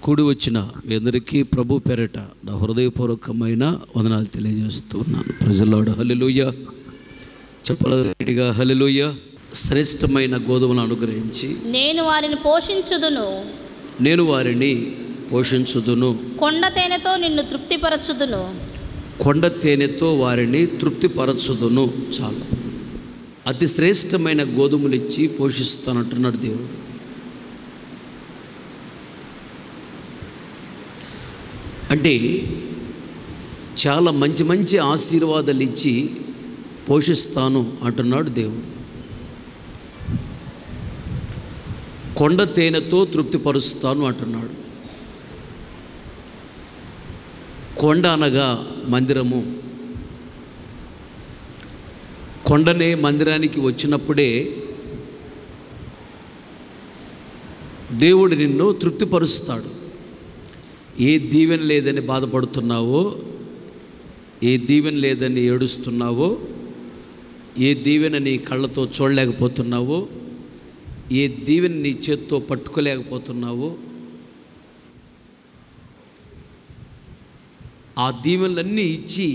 కూడి వచ్చిన మీ అందరికీ ప్రభు పేరిట నా హృదయపూర్వకమైన వందనాలు తెలియజేస్తున్నాను. ప్రైజ్ హల్లెలూయా. చెప్పలేగా హల్లెలూయా. శ్రేష్టమైన గోధుమలను అనుగ్రహించి నేను వారిని పోషించుదును, కొండ తేనెతో నిన్ను తృప్తిపరచుదును, కొండ తేనెతో వారిని తృప్తిపరచుదును. చాలు, అతి శ్రేష్టమైన గోధుమలు ఇచ్చి పోషిస్తానంటున్నాడు దేవుడు. అంటే చాలా మంచి మంచి ఆశీర్వాదాలు ఇచ్చి పోషిస్తాను అంటున్నాడు దేవుడు. కొండ తేనెతో తృప్తిపరుస్తాను అంటున్నాడు. కొండ అనగా మందిరము. కొండనే మందిరానికి వచ్చినప్పుడే దేవుడు నిన్ను తృప్తిపరుస్తాడు. ఏ దీవెన లేదని బాధపడుతున్నావో, ఏ దీవెన లేదని ఏడుస్తున్నావో, ఏ దీవెన నీ కళ్ళతో చూడలేకపోతున్నావో, ఏ దీవెన నీ చేత్తో పట్టుకోలేకపోతున్నావో, ఆ దీవెనలన్నీ ఇచ్చి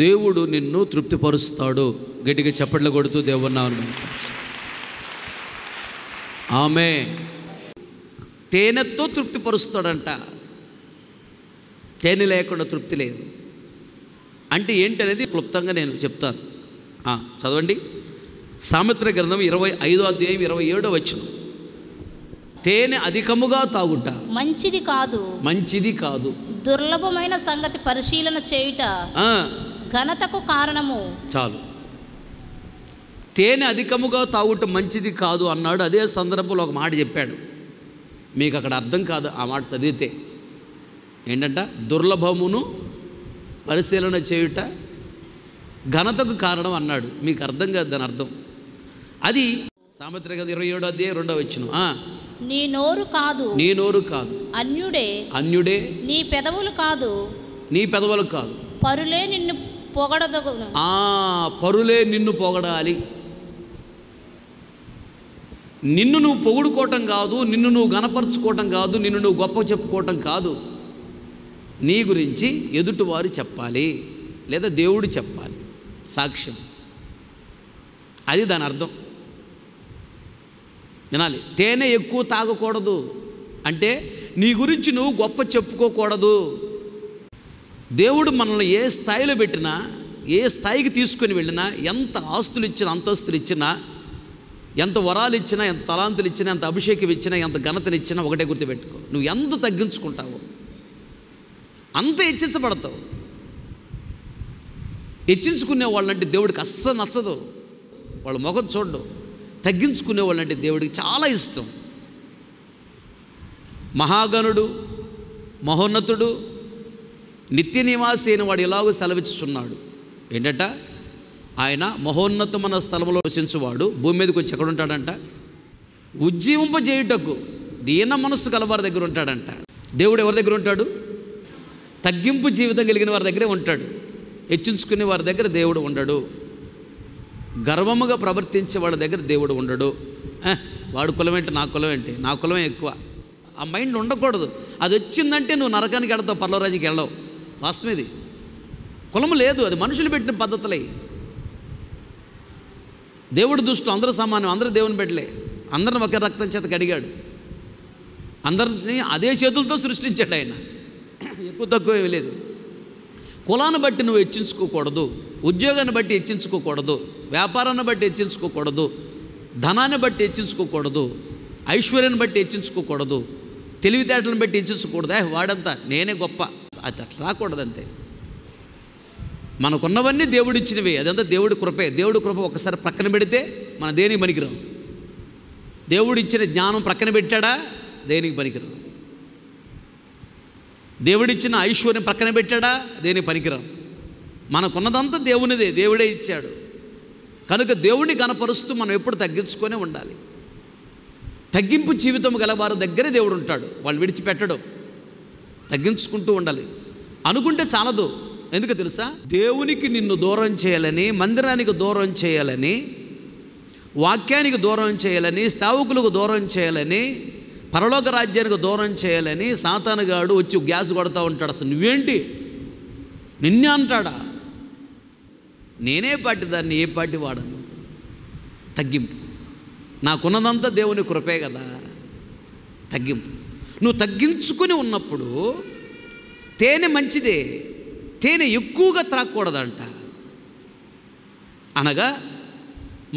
దేవుడు నిన్ను తృప్తిపరుస్తాడు. గట్టిగా చప్పట్లు కొడుతూ దేవుని నామమున ఆమె తేనెతో తృప్తిపరుస్తాడంట. తేనె లేకుండా తృప్తి లేదు. అంటే ఏంటనేది క్లుప్తంగా నేను చెప్తాను. చదవండి. సామెతల గ్రంథం 25వ అధ్యాయం 27వ వచనం. తేనె అధికముగా తాగుట మంచిది కాదు, దుర్లభమైన సంగతి పరిశీలన చేయుట ఘనతకు కారణము. చాలు, తేనె అధికముగా తాగుట మంచిది కాదు అన్నాడు. అదే సందర్భంలో ఒక మాట చెప్పాడు. మీకు అక్కడ అర్థం కాదు ఆ మాట చదివితే. ఏంటంట? దుర్లభమును పరిశీలన చేయుట ఘనతకు కారణం అన్నాడు. మీకు అర్థం కాదు దాని అర్థం. అది సామెతల గ్రంథం 27వ అధ్యాయం 2వ వచనం. నీ నోరు కాదు అన్యుడే, నీ పెదవులు కాదు, పరులే నిన్ను పొగడదగును. పరులే నిన్ను పొగడాలి. నిన్ను నువ్వు పొగుడుకోవటం కాదు, నిన్ను నువ్వు గణపరుచుకోవటం కాదు, నిన్ను నువ్వు గొప్ప చెప్పుకోవటం కాదు. నీ గురించి ఎదుటివారు చెప్పాలి, లేదా దేవుడు చెప్పాలి, సాక్ష్యం. అది దాని అర్థం. వినాలి. తేనె ఎక్కువ తాగకూడదు అంటే నీ గురించి నువ్వు గొప్ప చెప్పుకోకూడదు. దేవుడు మనల్ని ఏ స్థాయిలో పెట్టినా, ఏ స్థాయికి తీసుకొని వెళ్ళినా, ఎంత ఆస్తులు ఇచ్చినా, అంతస్తులు ఇచ్చినా, ఎంత వరాలు ఇచ్చినా, ఎంత తలాంతులు ఇచ్చినా, ఎంత అభిషేకం ఇచ్చినా, ఎంత ఘనతనిచ్చినా ఒకటే గుర్తుపెట్టుకో, నువ్వు ఎంత తగ్గించుకుంటావో అంత హెచ్చించబడతావు. హెచ్చించుకునే వాళ్ళంటే దేవుడికి అస్సలు నచ్చదు. వాళ్ళ ముఖం చూడడు. తగ్గించుకునే వాళ్ళంటే దేవుడికి చాలా ఇష్టం. మహాగణుడు, మహోన్నతుడు, నిత్య నివాసి అయిన వాడు ఎలాగో సెలవిచ్చుచున్నాడు. ఏంటట? ఆయన మహోన్నతమైన స్థలంలో వసించువాడు భూమి మీదకి వచ్చి ఎక్కడ ఉంటాడంట? ఉజ్జీవింపజేయుటకు దీన మనస్సు గలవారి దగ్గర ఉంటాడంట. దేవుడు ఎవరి దగ్గర ఉంటాడు? తగ్గింపు జీవితం కలిగిన వారి దగ్గరే ఉంటాడు. హెచ్చించుకునే వారి దగ్గర దేవుడు ఉండడు. గర్వముగా ప్రవర్తించే వాళ్ళ దగ్గర దేవుడు ఉండడు. వాడు కులం ఏంటి, నా కులం ఏంటి, నా కులమే ఎక్కువ, ఆ మైండ్ ఉండకూడదు. అది వచ్చిందంటే నువ్వు నరకానికి వెళతావు, పర్లోరాజుకి వెళ్ళవు. వాస్తవం ఇది. కులం లేదు, అది మనుషులు పెట్టిన పద్ధతులే. దేవుడి దృష్టిలో అందరూ సమానం, అందరూ దేవుని పెట్టలే. అందరిని ఒకే రక్తం చేత కడిగాడు. అందరినీ అదే చేతులతో సృష్టించాడు ఆయన. ఎక్కువ తక్కువ ఏమీ లేదు. కులాన్ని బట్టి నువ్వు హెచ్చించుకోకూడదు, ఉద్యోగాన్ని బట్టి హెచ్చించుకోకూడదు, వ్యాపారాన్ని బట్టి హెచ్చించుకోకూడదు, ధనాన్ని బట్టి హెచ్చించుకోకూడదు, ఐశ్వర్యాన్ని బట్టి హెచ్చించుకోకూడదు, తెలివితేటలను బట్టి హెచ్చించకూడదు. వాడంతా నేనే గొప్ప, అది అట్లా రాకూడదంతే. మనకున్నవన్నీ దేవుడిచ్చినవే, అదంతా దేవుడి కృపే. దేవుడి కృప ఒకసారి ప్రక్కన పెడితే మన దేనికి పనికిరాం. దేవుడు ఇచ్చిన జ్ఞానం ప్రక్కన పెట్టాడా, దేనికి పనికిరాం. దేవుడిచ్చిన ఐశ్వర్యం ప్రక్కన పెట్టాడా, దేనికి పనికిరాం. మనకున్నదంతా దేవునిదే, దేవుడే ఇచ్చాడు. కనుక దేవుడిని కనపరుస్తూ మనం ఎప్పుడు తగ్గించుకొనే ఉండాలి. తగ్గింపు జీవితం గల వారి దగ్గరే దేవుడు ఉంటాడు. వాళ్ళు విడిచిపెట్టడు. తగ్గించుకుంటూ ఉండాలి. అనుకుంటే చాలదు. ఎందుకు తెలుసా? దేవునికి నిన్ను దూరం చేయాలని, మందిరానికి దూరం చేయాలని, వాక్యానికి దూరం చేయాలని, సేవకులకు దూరం చేయాలని, పరలోక రాజ్యానికి దూరం చేయాలని సాతానుగాడు వచ్చి గ్యాస్ కొడతా ఉంటాడు. అసలు నువ్వేంటి, నిన్నే అంటాడా? నేనే పాటి దాన్ని ఏ పాటి వాడను. తగ్గింపు. నాకున్నదంతా దేవుని కృపే కదా. తగ్గింపు. నువ్వు తగ్గించుకొని ఉన్నప్పుడు తేనె మంచిదే, తేనె ఎక్కువగా త్రాగకూడదంట. అనగా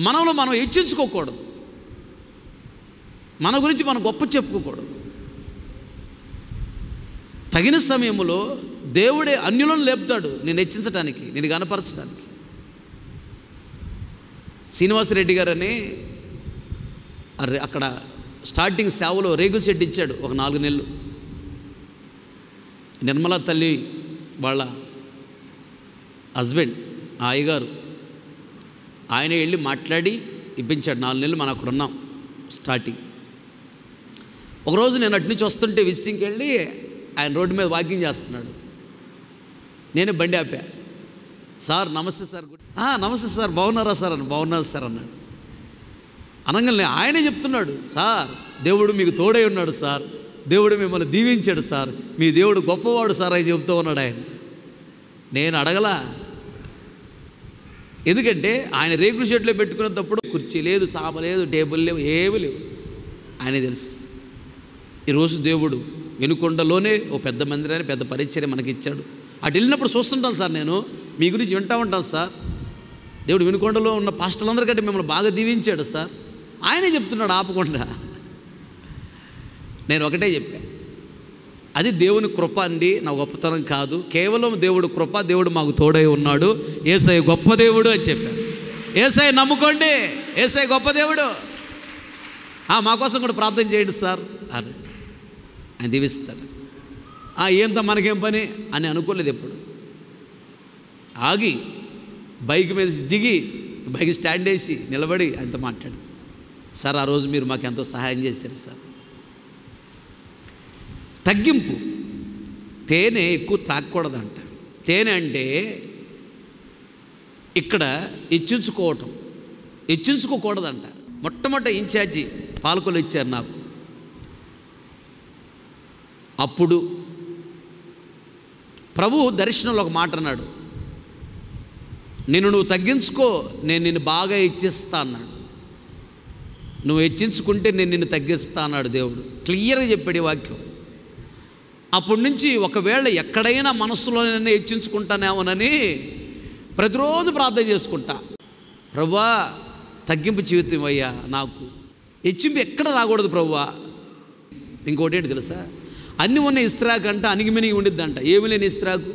మనలో మనం హెచ్చించుకోకూడదు, మన గురించి మనం గొప్ప చెప్పుకోకూడదు. తగిన సమయంలో దేవుడే అన్యులను లేపుతాడు నేను హెచ్చించడానికి, నేను గణపరచడానికి. శ్రీనివాసరెడ్డి గారని అక్కడ స్టార్టింగ్ సేవలో రేగుల షెడ్ ఇచ్చాడు ఒక 4 నెలలు. నిర్మలా తల్లి వాళ్ళ హస్బెండ్ ఆ అయ్యగారు, ఆయన వెళ్ళి మాట్లాడి ఇప్పించాడు. 4 నెలలు మనం అక్కడ ఉన్నాం స్టార్టింగ్. ఒకరోజు నేను అటు నుంచి వస్తుంటే విజిటింగ్కి వెళ్ళి ఆయన రోడ్డు మీద వాకింగ్ చేస్తున్నాడు. నేనే బండి ఆపా. సార్ నమస్తే సార్. నమస్తే సార్, బాగున్నారా సార్ అని. బాగున్నారు సార్ అన్నాడు. అనగానే ఆయనే చెప్తున్నాడు, సార్ దేవుడు మీకు తోడై ఉన్నాడు సార్, దేవుడు మిమ్మల్ని దీవించాడు సార్, మీ దేవుడు గొప్పవాడు సార్ అని చెప్తూ ఉన్నాడు ఆయన. నేను అడగలా, ఎందుకంటే ఆయన రేకుల షెడ్లో పెట్టుకునేటప్పుడు కుర్చీ లేదు, చాప లేదు, టేబుల్ లేవు, ఏమీ లేవు. ఆయనే తెలుసు. ఈరోజు దేవుడు వెనుకొండలోనే ఓ పెద్ద మందిరాన్ని, పెద్ద పరిచర్య మనకి ఇచ్చాడు. అటు వెళ్ళినప్పుడు చూస్తుంటాను సార్, నేను మీ గురించి వింటూ ఉంటాను సార్. దేవుడు వెనుకొండలో ఉన్న పాస్టర్లందరికంటే మిమ్మల్ని బాగా దీవించాడు సార్. ఆయనే చెప్తున్నాడు ఆపకుండా. నేను ఒకటే చెప్పా, అది దేవుని కృప అండి, నా గొప్పతనం కాదు. కేవలం దేవుడు కృప, దేవుడు మాకు తోడై ఉన్నాడు, యేసయ్య గొప్ప దేవుడు అని చెప్పాను. యేసయ్య నమ్ముకోండి, యేసయ్య గొప్ప దేవుడు, మా కోసం కూడా ప్రార్థన చేయండి సార్ అని ఆయన దీవిస్తాడు. ఏంత మనకేం పని అని అనుకోలేదు ఎప్పుడు. ఆగి బైక్ మీద దిగి బైక్ స్టాండ్ వేసి నిలబడి ఆయనతో మాట్లాడు, సార్ ఆ రోజు మీరు మాకు ఎంతో సహాయం చేశారు సార్. తగ్గింపు. తేనె ఎక్కువ తాగకూడదంట. తేనె అంటే ఇక్కడ హెచ్చించుకోకూడదంట. మొట్టమొదటి ఇన్ఛార్జి పాలకులు ఇచ్చారు నాకు. అప్పుడు ప్రభు దర్శనంలో ఒక మాట అన్నాడు, నువ్వు తగ్గించుకో, నేను నిన్ను బాగా హెచ్చిస్తా అన్నాడు. నువ్వు హెచ్చించుకుంటే నేను నిన్ను తగ్గిస్తా అన్నాడు దేవుడు. క్లియర్గా చెప్పాడు ఈ వాక్యం. అప్పటి నుంచి ఒకవేళ ఎక్కడైనా మనస్సులోనే హెచ్చించుకుంటానేమోనని ప్రతిరోజు ప్రార్థన చేసుకుంటా, ప్రభువా తగ్గింపు జీవితం అయ్యా, నాకు హెచ్చింపు ఎక్కడ రాకూడదు ప్రభువా. ఇంకోటి ఏంటి తెలుసా, అన్నీ ఉన్న ఇస్త్రాకు అంట అణిగిమినిగి ఉండిద్దంట. ఏమి లేని ఇస్త్రాకు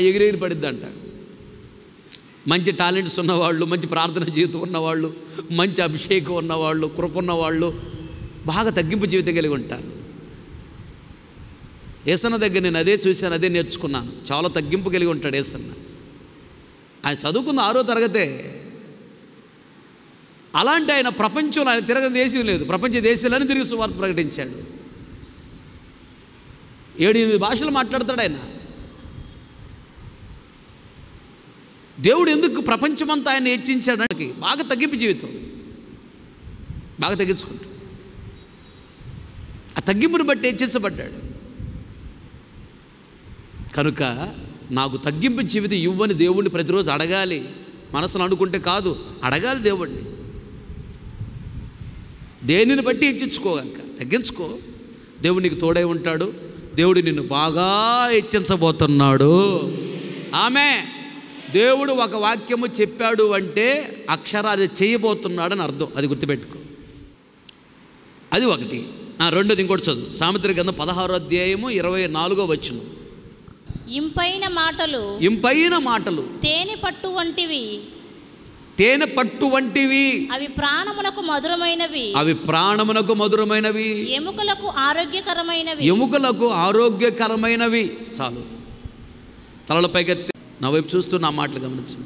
ఎగిరెగిరి పడిద్దంట. మంచి టాలెంట్స్ ఉన్నవాళ్ళు, మంచి ప్రార్థన జీవితం ఉన్నవాళ్ళు, మంచి అభిషేకం ఉన్నవాళ్ళు, కృప ఉన్నవాళ్ళు బాగా తగ్గింపు జీవితం కలిగి ఉంటారు. యేసన్న దగ్గర నేను అదే చూశాను, అదే నేర్చుకున్నాను. చాలా తగ్గింపు కలిగి ఉంటాడు యేసన్న. ఆయన చదువుకున్న 6వ తరగతే. అలాంటి ఆయన ప్రపంచంలో ఆయన తిరగని దేశం లేదు, ప్రపంచ దేశాలని తిరిగి సువార్త ప్రకటించాడు. 7-8 భాషలు మాట్లాడతాడు ఆయన. దేవుడు ఎందుకు ప్రపంచమంతా ఆయన హెచ్చించాడానికి? బాగా తగ్గింపు జీవితం, బాగా తగ్గించుకుంటాడు. ఆ తగ్గింపుని బట్టి హెచ్చించబడ్డాడు. కనుక నాకు తగ్గింపు జీవితం ఇవ్వని దేవుణ్ణి ప్రతిరోజు అడగాలి. మనసును అనుకుంటే కాదు, అడగాలి దేవుణ్ణి. దేనిని బట్టి హెచ్చించుకోగలక తగ్గించుకో, దేవుడు నీకు తోడై ఉంటాడు. దేవుడు నిన్ను బాగా హెచ్చించబోతున్నాడు. ఆమె దేవుడు ఒక వాక్యము చెప్పాడు అంటే అక్షరాలు చేయబోతున్నాడు అని అర్థం. అది గుర్తుపెట్టుకో. అది ఒకటి. రెండోది ఇంకోటి చదువు. సామెతల గ్రంథం 16వ అధ్యాయము 24వ వచనం. ఇంపైన మాటలు తేనె పట్టు వంటివి, అవి ప్రాణమునకు మధురమైనవి, ఎముకలకు ఆరోగ్యకరమైనవి. చాలు, తలల పైకెత్తి నా వైపు చూస్తూ నా మాటలు గమనించు.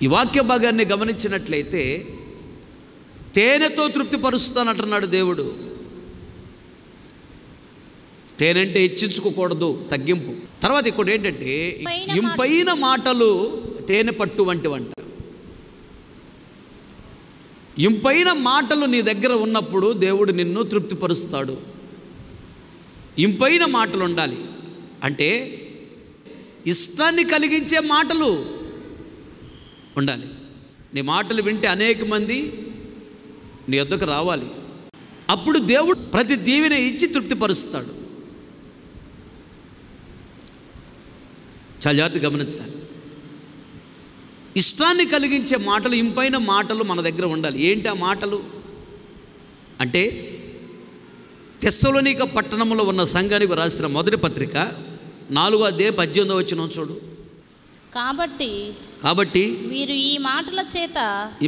ఈ వాక్య భాగాన్ని గమనించినట్లయితే తేనెతో తృప్తిపరుస్తానంటున్నాడు దేవుడు. తేనె అంటే హెచ్చించుకోకూడదు, తగ్గింపు. తర్వాత ఇక్కడ ఏంటంటే ఇంపైన మాటలు తేనె పట్టు వంటివంట. ఇంపైన మాటలు నీ దగ్గర ఉన్నప్పుడు దేవుడు నిన్ను తృప్తిపరుస్తాడు. ఇంపైన మాటలు ఉండాలి అంటే ఇష్టాన్ని కలిగించే మాటలు ఉండాలి. నీ మాటలు వింటే అనేక మంది నీ వద్దకు రావాలి. అప్పుడు దేవుడు ప్రతి దీవెన ఇచ్చి తృప్తిపరుస్తాడు. చాలా జాగ్రత్తగా గమనించాలి. ఇష్టాన్ని కలిగించే మాటలు, ఇంపైన మాటలు మన దగ్గర ఉండాలి. ఏంటి ఆ మాటలు అంటే తెస్సలోనిక పట్టణంలో ఉన్న సంఘానికి రాసిన మొదటి పత్రిక 4:18 చూడు. కాబట్టి మీరు ఈ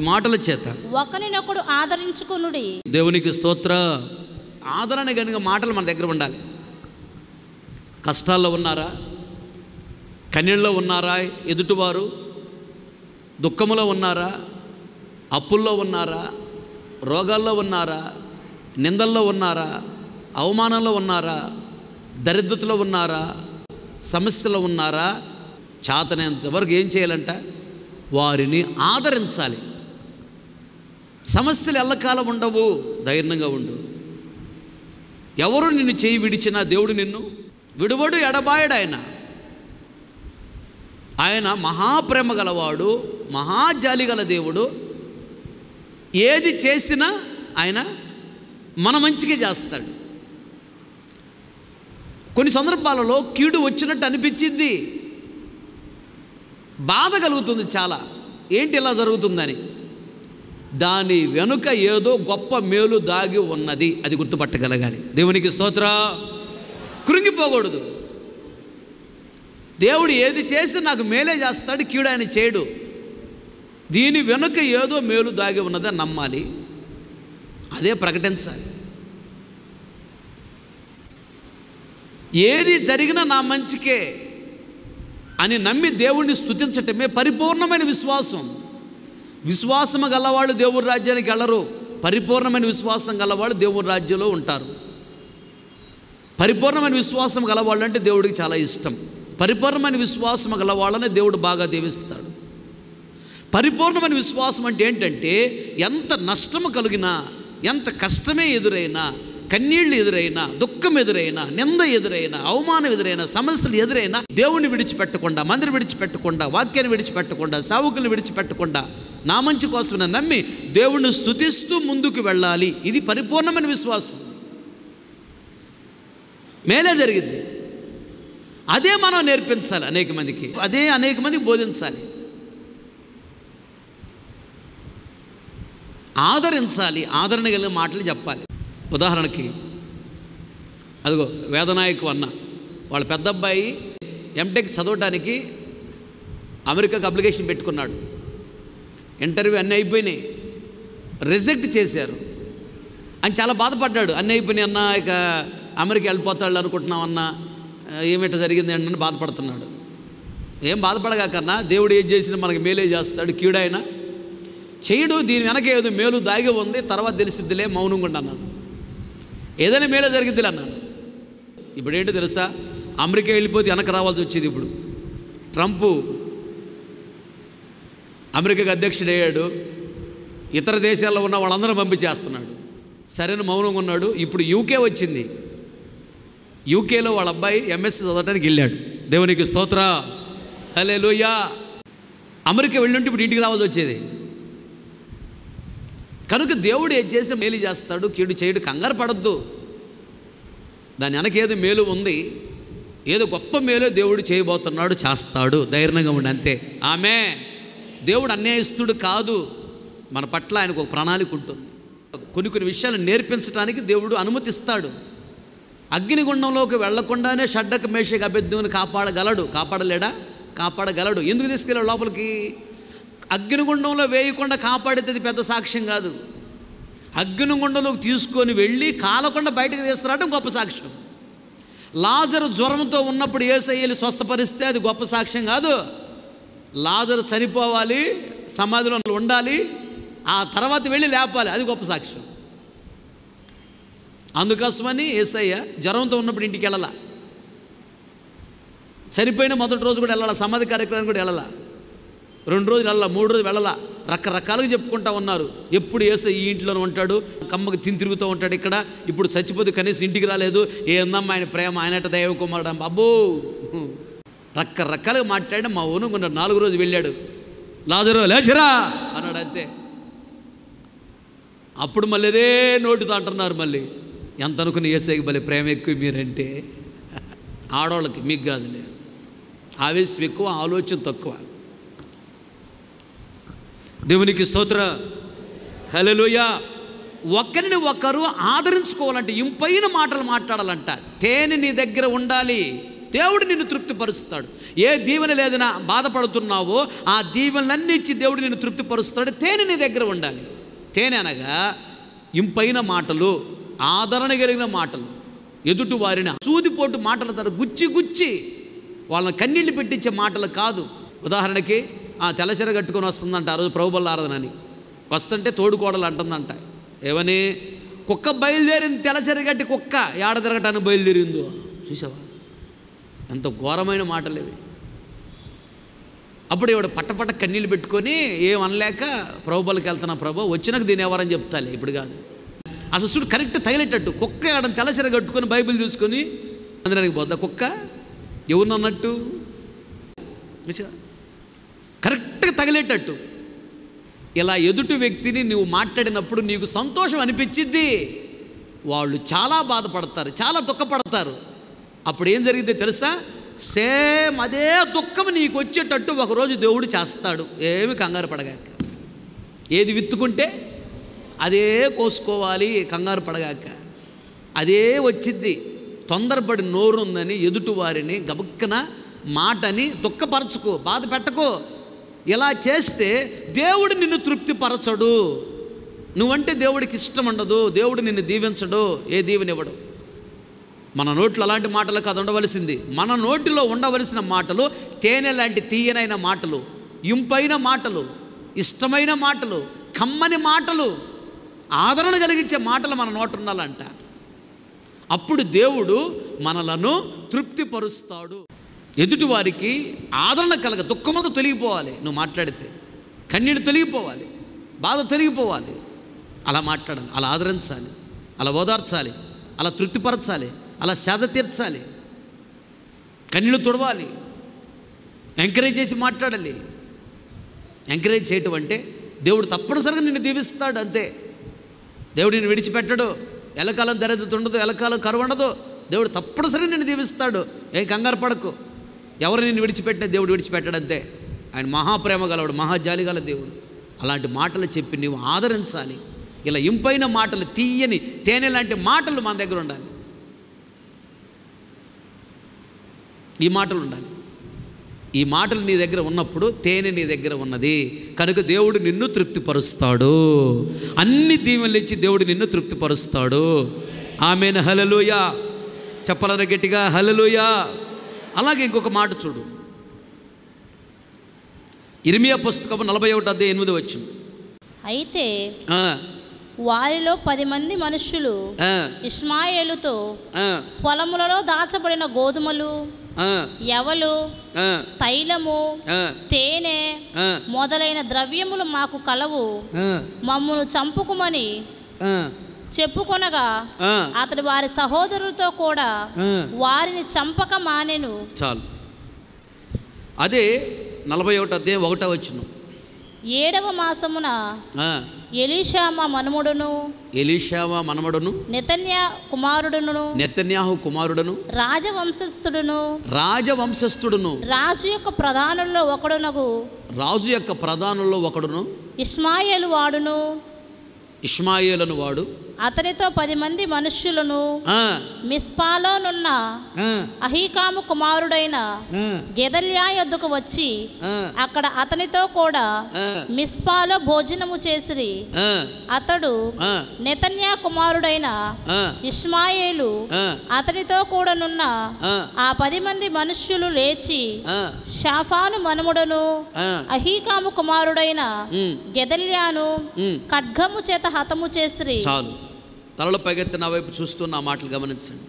మాటల చేత ఒకరినొకడు ఆదరించుకొనుడి. దేవునికి స్తోత్ర. ఆదరణ కనుక మాటలు మన దగ్గర ఉండాలి. కష్టాల్లో ఉన్నారా, కన్నీళ్ళలో ఉన్నారా, ఎదుటివారు దుఃఖములో ఉన్నారా, అప్పుల్లో ఉన్నారా, రోగాల్లో ఉన్నారా, నిందల్లో ఉన్నారా, అవమానంలో ఉన్నారా, దరిద్రతలో ఉన్నారా, సమస్యలో ఉన్నారా, చేతనేంత వరకు ఏం చేయాలంట? వారిని ఆదరించాలి. సమస్యలు ఎల్లకాలం ఉండవు, ధైర్యంగా ఉండు. ఎవరు నిన్ను చేయి విడిచినా దేవుడు నిన్ను విడువడు, ఎడబాయడు. ఆయన మహాప్రేమ గలవాడు, మహాజాలి గల దేవుడు. ఏది చేసినా ఆయన మన మంచిగా చేస్తాడు. కొన్ని సందర్భాలలో కీడు వచ్చినట్టు అనిపించింది, బాధ కలుగుతుంది చాలా. ఏంటి ఇలా జరుగుతుందని? దాని వెనుక ఏదో గొప్ప మేలు దాగి ఉన్నది, అది గుర్తుపట్టగలగాలి. దేవునికి స్తోత్ర. కృంగిపోకూడదు. దేవుడు ఏది చేసి నాకు మేలే చేస్తాడు, కీడు ఆయన చేయడు. దీని వెనుక ఏదో మేలు దాగి ఉన్నదని నమ్మాలి, అదే ప్రకటించాలి. ఏది జరిగినా నా మంచికే అని నమ్మి దేవుణ్ణి స్తుతించటమే పరిపూర్ణమైన విశ్వాసం. విశ్వాసము గలవాళ్ళు దేవుని రాజ్యానికి వెళ్ళరు. పరిపూర్ణమైన విశ్వాసం గలవాళ్ళు దేవుని రాజ్యంలో ఉంటారు. పరిపూర్ణమైన విశ్వాసం గలవాళ్ళు అంటే దేవుడికి చాలా ఇష్టం. పరిపూర్ణమైన విశ్వాసం గలవాళ్ళనే దేవుడు బాగా దీవిస్తాడు. పరిపూర్ణమైన విశ్వాసం అంటే ఏంటంటే ఎంత నష్టము కలిగినా, ఎంత కష్టమే ఎదురైనా, కన్నీళ్ళు ఎదురైనా, దుఃఖం ఎదురైనా, నింద ఎదురైనా, అవమానం ఎదురైనా, సమస్యలు ఎదురైనా దేవుణ్ణి విడిచిపెట్టకుండా, మందిని విడిచిపెట్టకుండా, వాక్యాన్ని విడిచిపెట్టకుండా, సావుకుల్ని విడిచిపెట్టకుండా, నా మంచి కోసం నమ్మి దేవుణ్ణి స్తుతిస్తూ ముందుకు వెళ్ళాలి. ఇది పరిపూర్ణమైన విశ్వాసం. మేలే జరిగింది. అదే మనం నేర్పించాలి అనేక మందికి, అదే అనేక మందికి బోధించాలి, ఆదరించాలి, ఆదరణ కలిగిన మాటలు చెప్పాలి. ఉదాహరణకి అదిగో వేదనాయకు అన్న వాళ్ళ పెద్ద అబ్బాయి ఎంటెక్ చదవడానికి అమెరికాకు అప్లికేషన్ పెట్టుకున్నాడు. ఇంటర్వ్యూ అన్నీ అయిపోయినాయి, రిజెక్ట్ చేశారు అని చాలా బాధపడ్డాడు. అన్నీ అయిపోయినాయి అన్న, ఇక అమెరికా వెళ్ళిపోతాడు అనుకుంటున్నాం అన్న, ఏమిట జరిగింది అని బాధపడుతున్నాడు. ఏం బాధపడగాకన్నా, దేవుడు ఏం చేసినా మనకి మేలే చేస్తాడు, కీడైనా చేయడు. దీని వెనక ఏదో మేలు దాగి ఉంది, తర్వాత తెలిసిద్దిలే, మౌనంగా అన్నాను. ఏదైనా మేలే జరిగిద్దిలే అన్నాను. ఇప్పుడు ఏంటో తెలుసా, అమెరికా వెళ్ళిపోతే వెనక రావాల్సి వచ్చేది. ఇప్పుడు ట్రంప్ అమెరికాకి అధ్యక్షుడు అయ్యాడు, ఇతర దేశాల్లో ఉన్న వాళ్ళందరూ పంపించేస్తున్నాడు. సరైన మౌనంగా ఉన్నాడు. ఇప్పుడు యూకే వచ్చింది. యూకేలో వాళ్ళ అబ్బాయి ఎంఎస్సీ చదవడానికి వెళ్ళాడు. దేవునికి స్తోత్ర, హల్లెలూయా. అమెరికా వెళ్ళుంటే ఇప్పుడు ఇంటికి రావాల్సి వచ్చేది. కనుక దేవుడు ఏం చేస్తే మేలు చేస్తాడు, కీడు చేయడు. కంగారు పడద్దు. దాని వెనక ఏదో మేలు ఉంది, ఏదో గొప్ప మేలు దేవుడు చేయబోతున్నాడు, చేస్తాడు. ధైర్యంగా ఉండి అంతే. ఆమె దేవుడు అన్యాయస్తుడు కాదు. మన పట్ల ఆయనకు ఒక ప్రణాళిక ఉంటుంది. కొన్ని విషయాలు నేర్పించడానికి దేవుడు అనుమతిస్తాడు. అగ్నిగుండంలోకి వెళ్లకుండానే షడ్డక మేషక అబేద్నెగోను కాపాడగలడు. కాపాడగలడు. ఎందుకు తీసుకెళ్ళాడు లోపలికి? అగ్నిగుండంలో వేయకుండా కాపాడితే పెద్ద సాక్ష్యం కాదు. అగ్నిగుండంలోకి తీసుకొని వెళ్ళి కాలకుండా బయటకు తీస్తారంటే గొప్ప సాక్ష్యం. లాజరు జ్వరంతో ఉన్నప్పుడు యేసయ్యని స్వస్థపరిస్తే అది గొప్ప సాక్ష్యం కాదు. లాజరు చనిపోవాలి, సమాధిలో ఉండాలి, ఆ తర్వాత వెళ్ళి లేపాలి, అది గొప్ప సాక్ష్యం. అందుకోసమని యేసయ్య జ్వరంతో ఉన్నప్పుడు ఇంటికి వెళ్ళాల, చనిపోయిన మొదటి రోజు కూడా వెళ్ళాల, సమాధి కార్యక్రమానికి కూడా వెళ్ళాల, 2 రోజులు వెళ్ళాల, 3 రోజులు వెళ్ళాల. రకరకాలుగా చెప్పుకుంటా ఉన్నారు. ఎప్పుడు వేస్తే ఈ ఇంట్లోనే ఉంటాడు, కమ్మకి తిరుగుతూ ఉంటాడు, ఇక్కడ ఇప్పుడు చచ్చిపోతే కనీసం ఇంటికి రాలేదు, ఏందమ్మా ఆయన ప్రేమ, ఆయనట దైవ కుమారుడు అబ్బో రకరకాలుగా మాట్లాడి మా ఊను 4 రోజు వెళ్ళాడు. లాజరు లేచరా అన్నాడు అంతే. అప్పుడు మళ్ళీ అదే నోటితో అంటున్నారు, మళ్ళీ ఎంత అనుకుని యేసయ్యకి భలే ప్రేమ ఎక్కువ మీరంటే. ఆడవాళ్ళకి, మీకు కాదులే, ఆవేశం ఎక్కువ, ఆలోచన తక్కువ. దేవునికి స్తోత్ర, హల్లెలూయా. ఒకరిని ఒకరు ఆదరించుకోవాలంటే, ఇంపైన మాటలు మాట్లాడాలంట. తేనె నీ దగ్గర ఉండాలి, దేవుడు నిన్ను తృప్తిపరుస్తాడు. ఏ దీవెన లేదన్నా బాధపడుతున్నావో ఆ దీవెనలన్నీ ఇచ్చి దేవుడు నిన్ను తృప్తిపరుస్తాడు. తేనె నీ దగ్గర ఉండాలి. తేనె అనగా ఇంపైన మాటలు, ఆదరణ కలిగిన మాటలు, ఎదుటి వారిని సూదిపోటు మాటల తర గుచ్చి వాళ్ళని కన్నీళ్ళు పెట్టించే మాటలు కాదు. ఉదాహరణకి తెల్లచీర కట్టుకొని వస్తుందంట ఆ రోజు ప్రభుబల్ల ఆరాధన అని, వస్తుంటే తోడుకోడలు అంటుందంట, ఏమని, కుక్క బయలుదేరింది, తెల్లచీర కట్టి కుక్క ఏడ తిరగటానికి బయలుదేరిందో. చూసావా ఎంత ఘోరమైన మాటలు ఇవి. అప్పుడు ఇవాడు పట్టపట్ట కన్నీళ్ళు పెట్టుకొని ఏమనలేక ప్రభుబల్లకి వెళ్తున్నా, ప్రభు వచ్చినాక దీని ఎవరని చెప్తాలే, ఇప్పుడు కాదు. అసలు చూడు కరెక్ట్ తగిలేటట్టు, కుక్క ఆడ తెల్లసీర కట్టుకొని బైబిల్ చూసుకొని అందరికి పోద్దా కుక్క, ఎవరినన్నట్టు కరెక్ట్గా తగిలేటట్టు. ఇలా ఎదుటి వ్యక్తిని నువ్వు మాట్లాడినప్పుడు నీకు సంతోషం అనిపించిద్ది, వాళ్ళు చాలా బాధపడతారు, చాలా దుఃఖపడతారు. అప్పుడు ఏం జరిగిందో తెలుసా, సేమ్ అదే దుఃఖం నీకు వచ్చేటట్టు ఒకరోజు దేవుడు చేస్తాడు. ఏమి కంగారు పడగాక, ఏది విత్తుకుంటే అదే కోసుకోవాలి, కంగారు పడగాక. అదే వచ్చిద్ది. తొందరపడి నోరుందని ఎదుటి వారిని గబుక్కన మాటని దుఃఖపరచుకో, బాధ పెట్టుకో. ఇలా చేస్తే దేవుడు నిన్ను తృప్తిపరచడు. నువ్వంటే దేవుడికి ఇష్టం ఉండదు, దేవుడు నిన్ను దీవించడు, ఏ దీవెనివ్వడు. మన నోట్లో అలాంటి మాటలు కాదు ఉండవలసింది. మన నోటిలో ఉండవలసిన మాటలు తేనె లాంటి తీయనైన మాటలు, ఇంపైన మాటలు, ఇష్టమైన మాటలు, కమ్మని మాటలు, ఆదరణ కలిగించే మాటలు మన నోట ఉండాలంట. అప్పుడు దేవుడు మనలను తృప్తిపరుస్తాడు. ఎదుటివారికి ఆదరణ కలగ, దుఃఖమంతా తొలగిపోవాలి. నువ్వు మాట్లాడితే కన్నీళ్ళు తొలగిపోవాలి, బాధ తొలగిపోవాలి. అలా మాట్లాడాలి, అలా ఆదరించాలి, అలా ఓదార్చాలి, అలా తృప్తిపరచాలి, అలా సేద తీర్చాలి, కన్నీళ్ళు తుడవాలి, ఎంకరేజ్ చేసి మాట్లాడాలి. ఎంకరేజ్ చేయటం అంటే దేవుడు తప్పనిసరిగా నిన్ను దీవిస్తాడు అంతే. దేవుడు నిన్ను విడిచిపెట్టడు. ఎలకాలం దరిద్రత ఉండదు, ఎలకాలం కరువు ఉండదు. దేవుడు తప్పనిసరిగా నిన్ను దీవిస్తాడు. ఏం కంగారు పడకు. ఎవరు నిన్ను విడిచిపెట్టినా దేవుడు విడిచిపెట్టాడు అంతే. ఆయన మహాప్రేమ గలవాడు, మహాజాలి గల దేవుడు. అలాంటి మాటలు చెప్పి నీవు ఆదరించాలి. ఇలా ఇంపైన మాటలు, తీయని తేనె లాంటి మాటలు మన దగ్గర ఉండాలి. ఈ మాటలు ఉండాలి. ఈ మాటలు నీ దగ్గర ఉన్నప్పుడు తేనె నీ దగ్గర ఉన్నది కనుక దేవుడు నిన్ను తృప్తిపరుస్తాడు. అన్ని దీవెనలు ఇచ్చి దేవుడు నిన్ను తృప్తిపరుస్తాడు. ఆమేన్, హల్లెలూయా. చెప్పాలని గట్టిగా హల్లెలూయా. అలాగే ఇంకొక మాట చూడు, ఇర్మియా పుస్తకం 41:8 అయితే వారిలో 10 మంది మనుష్యులు ఇష్మాయేలుతో పొలములలో దాచబడిన గోధుమలు, యవలు, తైలము, తేనె మొదలైన ద్రవ్యములు మాకు కలవు, మమ్మును చంపుకుమని చెప్పుకొనగా అతడు వారి సహోదరులతో కూడా వారిని చంపక మానెను. చాలు. అదే 41:1 7వ మాసమున ఎలీషామా మనుమడును నెతన్యాహు కుమారుడును రాజవంశస్థుడును రాజు యొక్క ప్రధానుల్లో ఒకడును ఇష్మాయేలును వాడు అతనితో 10 మంది మనుష్యులను మిస్పాలోనున్న అహీకాము కుమారుడైన గెదల్యా యొద్దకు వచ్చి అక్కడ అతనితో కూడా మిస్పాలో భోజనము చేసిరి. అతడు నెతన్యా కుమారుడైన ఇష్మాయేలు అతనితో కూడానున్న ఆ 10 మంది మనుష్యులు లేచి షాఫాను మనుమడును అహీకాము కుమారుడైన గెదల్యాను ఖడ్గము చేత హతము చేసిరి. చాలు. తలలు పైకెత్తి నా వైపు చూస్తూ నా మాటలు గమనించండి.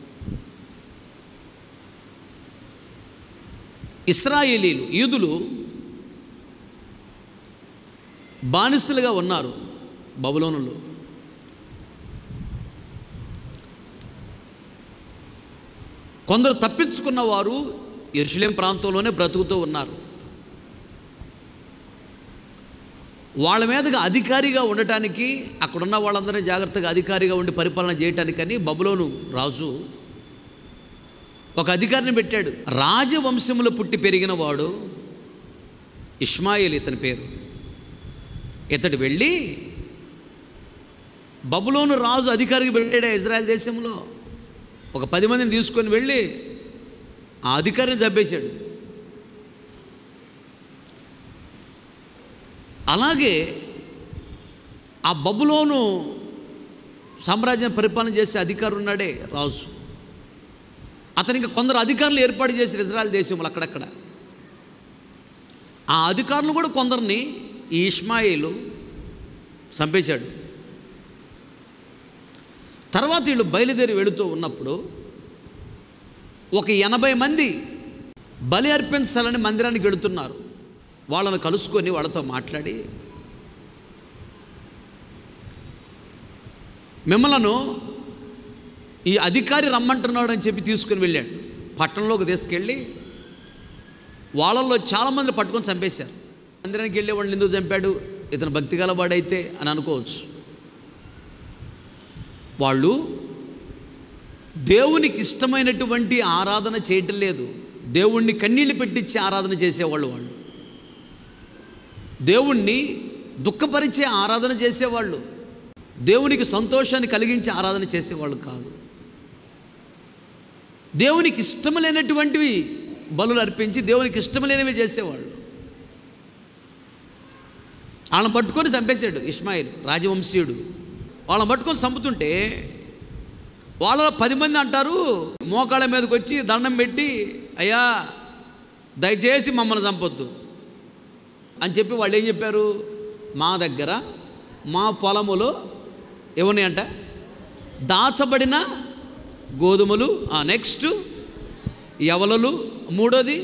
ఇశ్రాయేలీలు, యూదులు బానిసలుగా ఉన్నారు బబులోనులో. కొందరు తప్పించుకున్న వారు యెరూషలేం ప్రాంతంలోనే బ్రతుకుతూ ఉన్నారు. వాళ్ళ మీదగా అధికారిగా ఉండటానికి, అక్కడున్న వాళ్ళందరినీ జాగ్రత్తగా అధికారిగా ఉండి పరిపాలన చేయటానికని బబులోను రాజు ఒక అధికారిని పెట్టాడు. రాజవంశంలో పుట్టి పెరిగిన వాడు ఇష్మాయేల్ ఇతని పేరు. ఇతడు వెళ్ళి బబులోను రాజు అధికారికి పెట్టాడు ఇజ్రాయెల్ దేశంలో. ఒక 10 మందిని తీసుకొని వెళ్ళి ఆ అధికారిని చంపేశాడు. అలాగే ఆ బబులోను సామ్రాజ్యం పరిపాలన చేసే అధికారి ఉన్నాడే రాజు, అతనికి కొందరు అధికారులు ఏర్పాటు చేశారు ఇజ్రాయెల్ దేశంలో అక్కడక్కడ. ఆ అధికారులు కూడా కొందరిని ఈ ఇష్మాయేలు చంపేశాడు. తర్వాత వీళ్ళు బయలుదేరి వెళుతూ ఉన్నప్పుడు ఒక 80 మంది బలి అర్పించాలని మందిరానికి వెళుతున్నారు. వాళ్ళను కలుసుకొని వాళ్ళతో మాట్లాడి, మిమ్మలను ఈ అధికారి రమ్మంటున్నాడు అని చెప్పి తీసుకుని వెళ్ళాడు. పట్టణంలోకి తీసుకెళ్ళి వాళ్ళల్లో చాలామంది పట్టుకొని చంపేశారు. మందిరానికి వెళ్ళే వాళ్ళని ఎందుకు చంపాడు, ఇతను భక్తి గలవాడైతే అని అనుకోవచ్చు. వాళ్ళు దేవునికి ఇష్టమైనటువంటి ఆరాధన చేయటం లేదు, దేవుణ్ణి కన్నీళ్ళు పెట్టించి ఆరాధన చేసేవాళ్ళు. వాళ్ళు దేవుణ్ణి దుఃఖపరిచే ఆరాధన చేసేవాళ్ళు, దేవునికి సంతోషాన్ని కలిగించే ఆరాధన చేసేవాళ్ళు కాదు. దేవునికి ఇష్టం లేనటువంటివి బలులు అర్పించి దేవునికి ఇష్టం లేనివి చేసేవాళ్ళు. వాళ్ళని పట్టుకొని చంపేశాడు ఇష్మాయేల్, రాజవంశీయుడు. వాళ్ళని పట్టుకొని చంపుతుంటే వాళ్ళలో 10 మంది అంటారు, మోకాళ్ళ మీదకి వచ్చి దండం పెట్టి, అయ్యా దయచేసి మమ్మల్ని చంపొద్దు అని చెప్పి వాళ్ళు ఏం చెప్పారు, మా దగ్గర మా పొలములో ఏమన్నాయి అంట, దాచబడిన గోధుమలు, నెక్స్ట్ యవలలు, మూడోది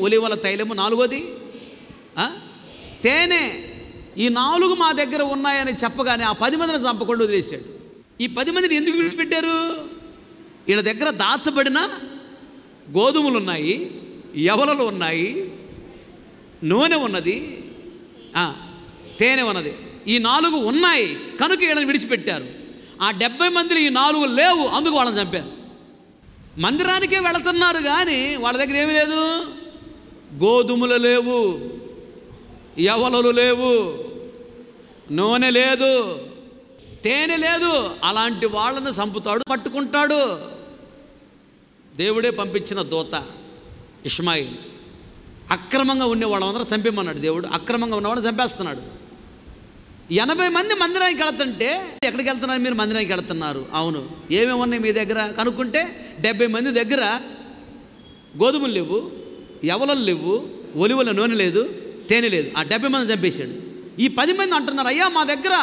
ఒలివల తైలము, నాలుగోది తేనె, ఈ 4 మా దగ్గర ఉన్నాయని చెప్పగానే ఆ 10 మందిని చంపకుండా వదిలేశాడు. ఈ 10 మందిని ఎందుకు విడిచిపెట్టారు, ఈయన దగ్గర దాచబడిన గోధుమలు ఉన్నాయి, యవలలు ఉన్నాయి, నూనె ఉన్నది, తేనె ఉన్నది, ఈ 4 ఉన్నాయి కనుక వీళ్ళని విడిచిపెట్టారు. ఆ 70 మందిని ఈ 4 లేవు, అందుకు వాళ్ళని చంపారు. మందిరానికే వెళుతున్నారు కానీ వాళ్ళ దగ్గర ఏమీ లేదు, గోధుమలు లేవు, యవలలు లేవు, నూనె లేదు, తేనె లేదు. అలాంటి వాళ్ళని చంపుతాడు, పట్టుకుంటాడు. దేవుడే పంపించిన దూత ఇష్మాయేల్. అక్రమంగా ఉండే వాళ్ళందరూ చంపేమన్నాడు దేవుడు. అక్రమంగా ఉన్నవాళ్ళని చంపేస్తున్నాడు. 80 మంది మందిరానికి వెళుతుంటే, ఎక్కడికి వెళ్తున్నారు మీరు, మందిరానికి వెళుతున్నారు, అవును, ఏమేమి ఉన్నాయి మీ దగ్గర కనుక్కుంటే 70 మంది దగ్గర గోధుమలు లేవు, యవలలు లేవు, ఒలివల నూనె లేదు, తేనె లేదు. ఆ 70 మంది చంపేశాడు. ఈ 10 మంది అంటున్నారు, అయ్యా మా దగ్గర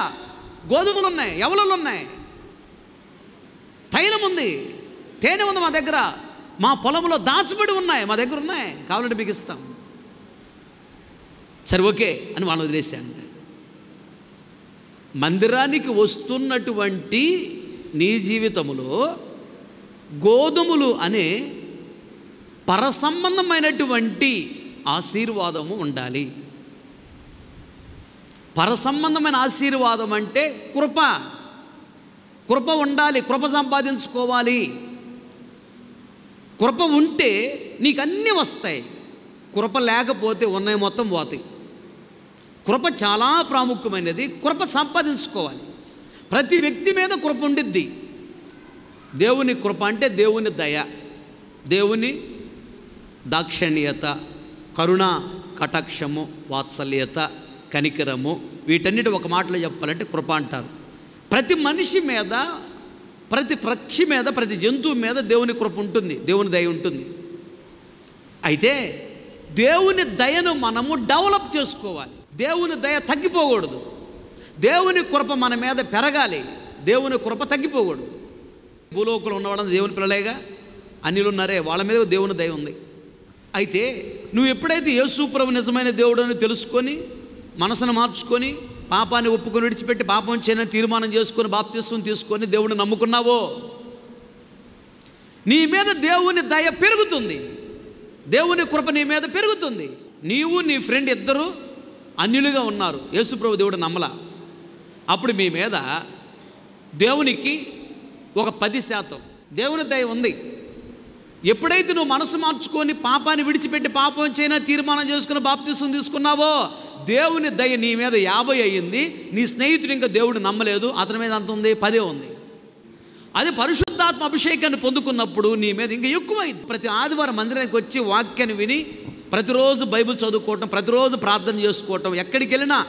గోధుమలు ఉన్నాయి, యవలలు ఉన్నాయి, తైలం ఉంది, తేనె ఉంది, మా దగ్గర మా పొలంలో దాచబడి ఉన్నాయి, మా దగ్గర ఉన్నాయి, కావాలంటే మీకు ఇస్తాం. సరే ఓకే అని వాళ్ళని వదిలేశాను. మందిరానికి వస్తున్నటువంటి నీ జీవితంలో గోధుమలు అనే పరసంబంధమైనటువంటి ఆశీర్వాదము ఉండాలి. పరసంబంధమైన ఆశీర్వాదం అంటే కృప. కృప ఉండాలి, కృప సంపాదించుకోవాలి. కృప ఉంటే నీకు అన్నీ వస్తాయి, కృప లేకపోతే ఉన్నాయి మొత్తం పోతాయి. కృప చాలా ప్రాముఖ్యమైనది, కృప సంపాదించుకోవాలి. ప్రతి వ్యక్తి మీద కృప ఉండిద్ది. దేవుని కృప అంటే దేవుని దయ, దేవుని దాక్షిణ్యత, కరుణ, కటాక్షము, వాత్సల్యత, కనికరము, వీటన్నిటి ఒక మాటలో చెప్పాలంటే కృప అంటారు. ప్రతి మనిషి మీద, ప్రతి పక్షి మీద, ప్రతి జంతువు మీద దేవుని కృప ఉంటుంది, దేవుని దయ ఉంటుంది. అయితే దేవుని దయను మనము డెవలప్ చేసుకోవాలి. దేవుని దయ తగ్గిపోకూడదు, దేవుని కృప మన మీద పెరగాలి, దేవుని కృప తగ్గిపోకూడదు. భూలోకంలో ఉన్నవాళ్ళని దేవుని పిల్లలేగా, అన్యులు ఉన్నారే వాళ్ళ మీద దేవుని దయ ఉంది. అయితే నువ్వు ఎప్పుడైతే యేసు ప్రభు నిజమైన దేవుడు అని తెలుసుకొని మనసును మార్చుకొని పాపాన్ని ఒప్పుకొని విడిచిపెట్టి పాపం చేయని తీర్మానం చేసుకొని బాప్తిస్వం తీసుకొని దేవుడిని నమ్ముకున్నావో నీ మీద దేవుని దయ పెరుగుతుంది, దేవుని కృప నీ మీద పెరుగుతుంది. నీవు నీ ఫ్రెండ్ ఇద్దరు అన్యులుగా ఉన్నారు, యేసుప్రభు దేవుడు నమ్మలా. అప్పుడు మీ మీద దేవునికి ఒక 10% దేవుని దయ ఉంది. ఎప్పుడైతే నువ్వు మనసు మార్చుకొని పాపాన్ని విడిచిపెట్టి పాపం చేయనా తీర్మానం చేసుకుని బాప్తిస్వం తీసుకున్నావో దేవుని దయ నీ మీద 50 అయ్యింది. నీ స్నేహితుడు ఇంకా దేవుడు నమ్మలేదు, అతని మీద అంత ఉంది, 10 ఉంది. అది పరిశుద్ధాత్మ అభిషేకాన్ని పొందుకున్నప్పుడు నీ మీద ఇంకా ఎక్కువైంది. ప్రతి ఆదివారం మందిరానికి వచ్చి వాక్యాన్ని విని ప్రతిరోజు బైబిల్ చదువుకోవటం, ప్రతిరోజు ప్రార్థన చేసుకోవటం, ఎక్కడికి వెళ్ళినా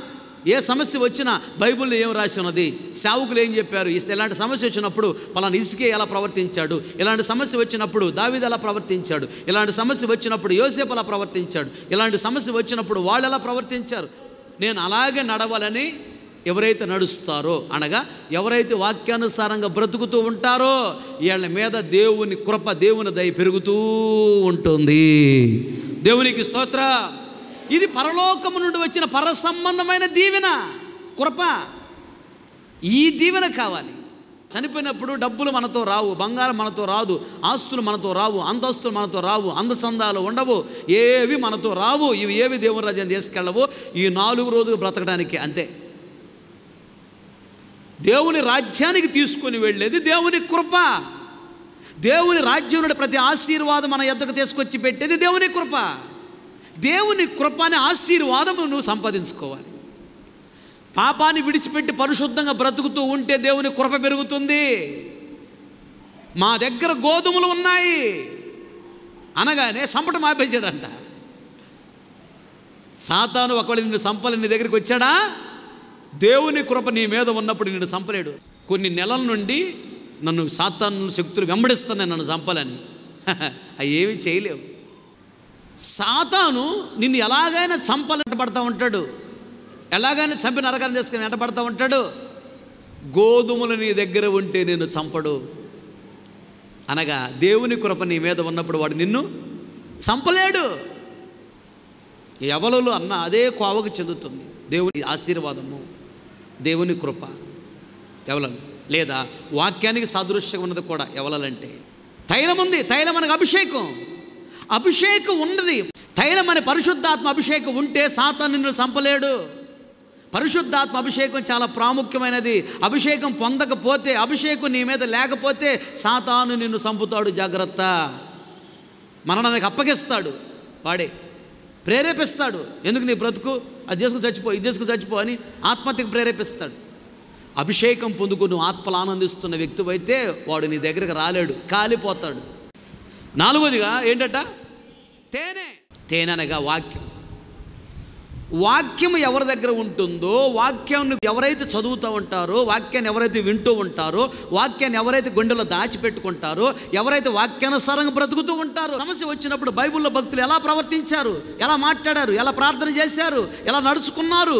ఏ సమస్య వచ్చినా బైబిల్లో ఏం రాసి ఉన్నది, సేవకులు ఏం చెప్పారు, ఇలాంటి సమస్య వచ్చినప్పుడు పలానా ఇసుకే ఎలా ప్రవర్తించాడు, ఇలాంటి సమస్య వచ్చినప్పుడు దావీదు ఎలా ప్రవర్తించాడు, ఇలాంటి సమస్య వచ్చినప్పుడు యోసేపు ఎలా ప్రవర్తించాడు, ఇలాంటి సమస్య వచ్చినప్పుడు వాళ్ళు ఎలా ప్రవర్తించారు, నేను అలాగే నడవాలని ఎవరైతే నడుస్తారో అనగా ఎవరైతే వాక్యానుసారంగా బ్రతుకుతూ ఉంటారో వీళ్ళ మీద దేవుని కృప దేవుని దయ పెరుగుతూ ఉంటుంది. దేవునికి స్తోత్ర. ఇది పరలోకము నుండి వచ్చిన పర సంబంధమైన దీవెన, కృప. ఈ దీవెన కావాలి. చనిపోయినప్పుడు డబ్బులు మనతో రావు, బంగారం మనతో రాదు, ఆస్తులు మనతో రావు, అంతస్తులు మనతో రావు, అందచందాలు ఉండవు, ఏవి మనతో రావు. ఇవి ఏవి దేవుని రాజ్యాన్ని తీసుకెళ్ళవు. ఈ 4 రోజులు బ్రతకడానికి అంతే. దేవుని రాజ్యానికి తీసుకొని వెళ్ళేది దేవుని కృప. దేవుని రాజ్యం నుండి ప్రతి ఆశీర్వాదం మన యొద్దకు తీసుకొచ్చి పెట్టేది దేవుని కృప. దేవుని కృప అనే ఆశీర్వాదము నువ్వు సంపాదించుకోవాలి. పాపాన్ని విడిచిపెట్టి పరిశుద్ధంగా బ్రతుకుతూ ఉంటే దేవుని కృప పెరుగుతుంది. మా దగ్గర గోధుమలు ఉన్నాయి అనగానే సంపటం ఆపేసాడంట. సాతాను ఒకవేళ నిన్ను సంపాలని నీ దగ్గరికి వచ్చాడా, దేవుని కృప నీ మీద ఉన్నప్పుడు నిన్ను చంపలేడు. కొన్ని నెలల నుండి నన్ను సాతాను శక్తులు వెంబడిస్తున్నాయి నన్ను చంపాలని, అవి ఏమీ చేయలేవు. సాతాను నిన్ను ఎలాగైనా చంపాలంట పడతా ఉంటాడు, ఎలాగైనా చంపి నరకాన్ని తీసుకుని వెంటబడతా ఉంటాడు. గోధుమలు నీ దగ్గర ఉంటే నిన్ను చంపడు అనగా దేవుని కృప నీ మీద ఉన్నప్పుడు వాడు నిన్ను చంపలేడు. ఎవలలో అన్న అదే కోవకు చెందుతుంది దేవుని ఆశీర్వాదము, దేవుని కృప. ఎవలను లేదా వాక్యానికి సాదృశ్యం ఉన్నది కూడా ఎవలంటే తైలం ఉంది. తైలం అనగా అభిషేకం. అభిషేకం ఉన్నది. తైలం అనే పరిశుద్ధాత్మ అభిషేకం ఉంటే సాతాను నిన్ను చంపలేడు. పరిశుద్ధాత్మ అభిషేకం చాలా ప్రాముఖ్యమైనది. అభిషేకం పొందకపోతే, అభిషేకం నీ మీద లేకపోతే సాతాను నిన్ను చంపుతాడు. జాగ్రత్త. మరణానికి అప్పగిస్తాడు, వాడే ప్రేరేపిస్తాడు. ఎందుకు నీ బ్రతుకు అది చేసుకుని చచ్చిపో, ఇది చేసుకుని చచ్చిపో అని ఆత్మహత్యకు ప్రేరేపిస్తాడు. అభిషేకం పొందుకు నువ్వు ఆత్మలు ఆనందిస్తున్న వ్యక్తి అయితే వాడు నీ దగ్గరకు రాలేడు, కాలిపోతాడు. 4వదిగా ఏంటట, తేనె. తేనె అనగా వాక్యం. వాక్యం ఎవరి దగ్గర ఉంటుందో, వాక్యాన్ని ఎవరైతే చదువుతూ ఉంటారో, వాక్యాన్ని ఎవరైతే వింటూ ఉంటారో, వాక్యాన్ని ఎవరైతే గుండెలో దాచిపెట్టుకుంటారో, ఎవరైతే వాక్యానుసారంగా బ్రతుకుతూ ఉంటారో, సమస్య వచ్చినప్పుడు బైబిల్లో భక్తులు ఎలా ప్రవర్తించారు, ఎలా మాట్లాడారు, ఎలా ప్రార్థన చేశారు, ఎలా నడుచుకున్నారు,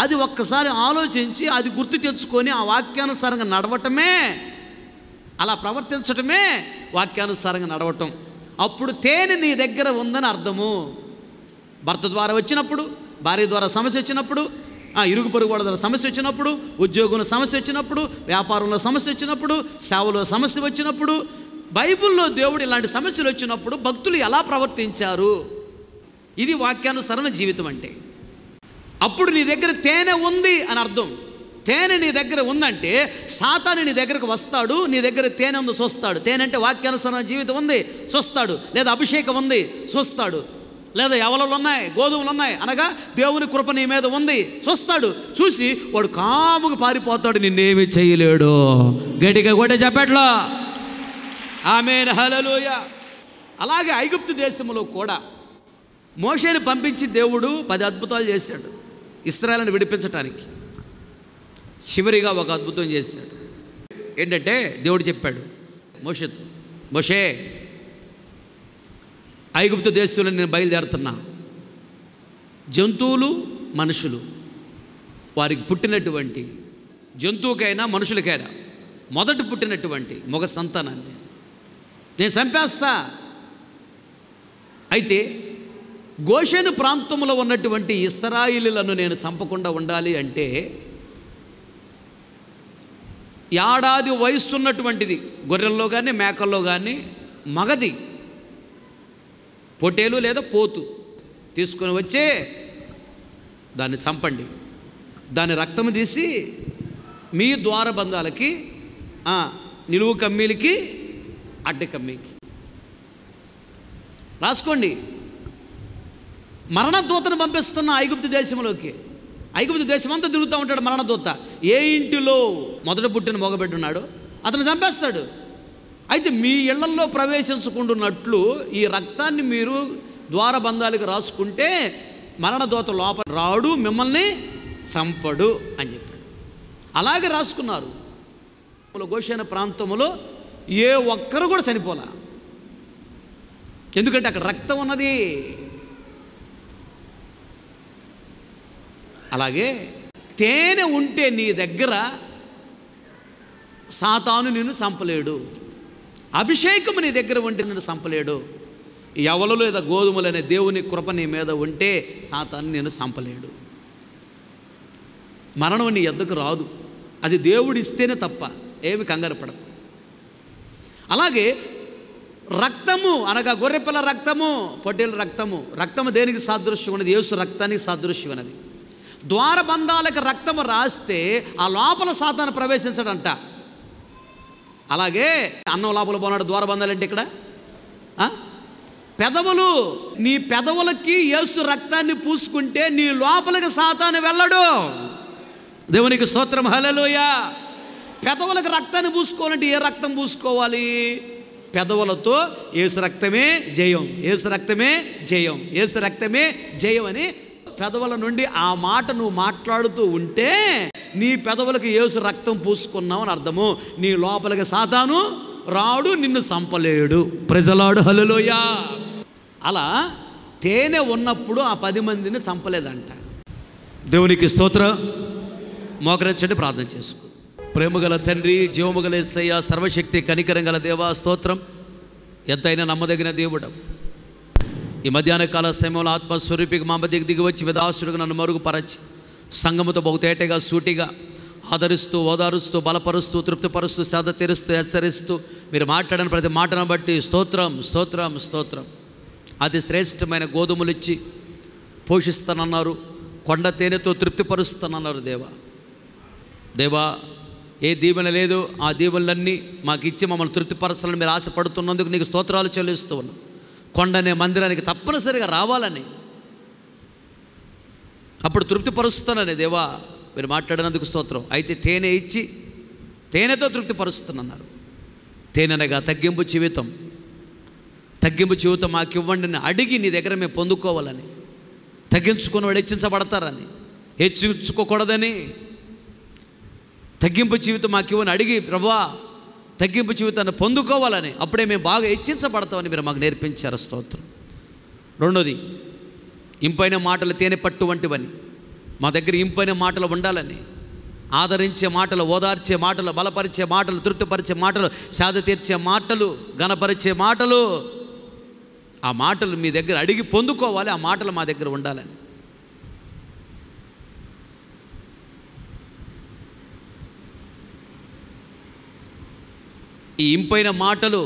అది ఒక్కసారి ఆలోచించి అది గుర్తు తెచ్చుకొని ఆ వాక్యానుసారంగా నడవటమే, అలా ప్రవర్తించటమే వాక్యానుసారంగా నడవటం. అప్పుడు తేనె నీ దగ్గర ఉందని అర్థము. భర్త ద్వారా వచ్చినప్పుడు, భార్య ద్వారా సమస్య వచ్చినప్పుడు, ఇరుగు పొరుగు వాళ్ళ ద్వారా సమస్య వచ్చినప్పుడు, ఉద్యోగంలో సమస్య వచ్చినప్పుడు, వ్యాపారంలో సమస్య వచ్చినప్పుడు, సేవలో సమస్య వచ్చినప్పుడు, బైబిల్లో దేవుడు ఇలాంటి సమస్యలు వచ్చినప్పుడు భక్తులు ఎలా ప్రవర్తించారు, ఇది వాక్యానుసరణ జీవితం అంటే. అప్పుడు నీ దగ్గర తేనె ఉంది అని అర్థం. తేనె నీ దగ్గర ఉందంటే సాతాను నీ దగ్గరకు వస్తాడు, నీ దగ్గర తేనె ఉంది చూస్తాడు. తేనె అంటే వాక్యానుసరణ జీవితం ఉంది చూస్తాడు, లేదా అభిషేకం ఉంది చూస్తాడు, లేదా ఎవలలు ఉన్నాయి, గోధుమలు ఉన్నాయి అనగా దేవుని కృప నీ మీద ఉంది చూస్తాడు. చూసి వాడు కాముగా పారిపోతాడు, నిన్నేమి చేయలేడు. గట్టిగా కొట్టే చెప్పట్లో ఆమేన్, హల్లెలూయా. అలాగే ఐగుప్తు దేశంలో కూడా మోషేని పంపించి దేవుడు 10 అద్భుతాలు చేశాడు ఇశ్రాయేలును విడిపించడానికి. చివరిగా ఒక అద్భుతం చేశాడు. ఏంటంటే దేవుడు చెప్పాడు మోషేతో, మోషే ఐగుప్తు దేశంలో నేను బయలుదేరుతున్నా. జంతువులు మనుషులు వారికి పుట్టినటువంటి జంతువుకైనా మనుషులకైనా మొదట పుట్టినటువంటి మగ సంతానాన్ని నేను చంపేస్తా. అయితే గోషెను ప్రాంతంలో ఉన్నటువంటి ఇశ్రాయేలీయులను నేను చంపకుండా ఉండాలి అంటే ఏడాది వయస్సున్నటువంటిది గొర్రెల్లో కానీ మేకల్లో కానీ మగది పొట్టేలు లేదా పోతు తీసుకొని వచ్చే దాన్ని చంపండి, దాని రక్తం తీసి మీ ద్వారబంధాలకి, నిలువు కమ్మీలకి, అడ్డ కమ్మీకి రాసుకోండి. మరణదూతను పంపిస్తున్న ఐగుప్తు దేశంలోకి, ఐగుప్తు దేశం అంతా తిరుగుతూ ఉంటాడు మరణదూత. ఏ ఇంటిలో మొదట పుట్టిన మగబిడ్డున్నాడో అతను చంపేస్తాడు. అయితే మీ ఇళ్లల్లో ప్రవేశించకుండాన్నట్లు ఈ రక్తాన్ని మీరు ద్వారబంధాలకు రాసుకుంటే మరణదూత లోపల రాడు, మిమ్మల్ని చంపడు అని చెప్పాడు. అలాగే రాసుకున్నారు. గోషెను ప్రాంతంలో ఏ ఒక్కరు కూడా చనిపోలా, ఎందుకంటే అక్కడ రక్తం ఉన్నది. అలాగే తేనె ఉంటే నీ దగ్గర సాతాను నిన్ను చంపలేడు, అభిషేకము నీ దగ్గర ఉంటే నిన్ను చంపలేడు. ఎవలు లేదా గోధుమలు అనే దేవుని కృప నీ మీద ఉంటే సాతాను నేను చంపలేడు. మరణం నీ ఎద్దకు రాదు, అది దేవుడు ఇస్తేనే తప్ప, ఏమి కంగారు పడకు. అలాగే రక్తము అనగా గొర్రెపిల్ల రక్తము, పొట్టేల రక్తము, రక్తము దేనికి సాదృశ్యం ఉన్నది? యేసు రక్తానికి సాదృశ్యం ఉన్నది. ద్వారబంధాలకు రక్తము రాస్తే ఆ లోపల సాతాను ప్రవేశించడంట. అలాగే అన్నం లోపల పోనాడు ద్వారబంధాలు అంటే ఇక్కడ పెదవులు, నీ పెదవులకి యేసు రక్తాన్ని పూసుకుంటే నీ లోపలికి సాతాను వెళ్ళడు. దేవునికి స్తోత్రం, హల్లెలూయా. పెదవులకు రక్తాన్ని పూసుకోవాలంటే ఏ రక్తం పూసుకోవాలి? పెదవులతో యేసు రక్తమే జయం, యేసు రక్తమే జయం, యేసు రక్తమే జయం అని పెదవుల నుండి ఆ మాట నువ్వు మాట్లాడుతూ ఉంటే నీ పెదవులకు యేసు రక్తం పూసుకున్నావు అని అర్థము. నీ లోపలికి సాతాను రాడు, నిన్ను చంపలేడు. ప్రజలాడు, హల్లెలూయా. అలా తేనె ఉన్నప్పుడు ఆ 10 మందిని చంపలేదంట. దేవునికి స్తోత్రం. మోకరించండి, ప్రార్థన చేసుకో. ప్రేమగల తండ్రి, జీవముగల యేసయ్య, సర్వశక్తి కనికరం గల దేవా స్తోత్రం. ఎంతైనా నమ్మదగిన దేవుడు, ఈ మధ్యాహ్న కాల సమయంలో ఆత్మస్వరూపికి మా మధ్యకి దిగి వచ్చి విదాసుడుగా నన్ను మరుగుపరచి సంఘముతో బహుతేటగా సూటిగా ఆదరిస్తూ, ఓదారుస్తూ, బలపరుస్తూ, తృప్తిపరుస్తూ, సేద తీరుస్తూ, హెచ్చరిస్తూ మీరు మాట్లాడిన ప్రతి మాటను బట్టి స్తోత్రం, స్తోత్రం, స్తోత్రం. అతి శ్రేష్టమైన గోధుమలు ఇచ్చి పోషిస్తానన్నారు, కొండ తేనెతో తృప్తిపరుస్తానన్నారు. దేవా ఏ దీవెన లేదు, ఆ దీవెనలన్నీ మాకు ఇచ్చి మమ్మల్ని తృప్తిపరచాలని మీరు ఆశపడుతున్నందుకు నీకు స్తోత్రాలు చెల్లిస్తూ ఉన్నాం. కొండనే మందిరానికి తప్పనిసరిగా రావాలని, అప్పుడు తృప్తిపరుస్తానని దేవా మీరు మాట్లాడినందుకు స్తోత్రం. అయితే తేనె ఇచ్చి తేనెతో తృప్తిపరుస్తున్నారు. తేనెనగా తగ్గింపు జీవితం, తగ్గింపు జీవితం మాకు ఇవ్వండి అని అడిగి నీ దగ్గర మేము పొందుకోవాలని, తగ్గించుకున్నవాడు హెచ్చించబడతారని, హెచ్చించుకోకూడదని, తగ్గింపు జీవితం మాకు ఇవ్వని అడిగి ప్రభువా తగ్గింపు జీవితాన్ని పొందుకోవాలని, అప్పుడే మేము బాగా హెచ్చించబడతామని మీరు మాకు నేర్పించారు. స్తోత్రం. రెండోది, ఇంపైన మాటలు తేనె పట్టు వంటివని, మా దగ్గర ఇంపైన మాటలు ఉండాలని, ఆదరించే మాటలు, ఓదార్చే మాటలు, బలపరిచే మాటలు, తృప్తిపరిచే మాటలు, సాధ తీర్చే మాటలు, ఘనపరిచే మాటలు, ఆ మాటలు మీ దగ్గర అడిగి పొందుకోవాలి. ఆ మాటలు మా దగ్గర ఉండాలని. ఈ ఇంపైన మాటలు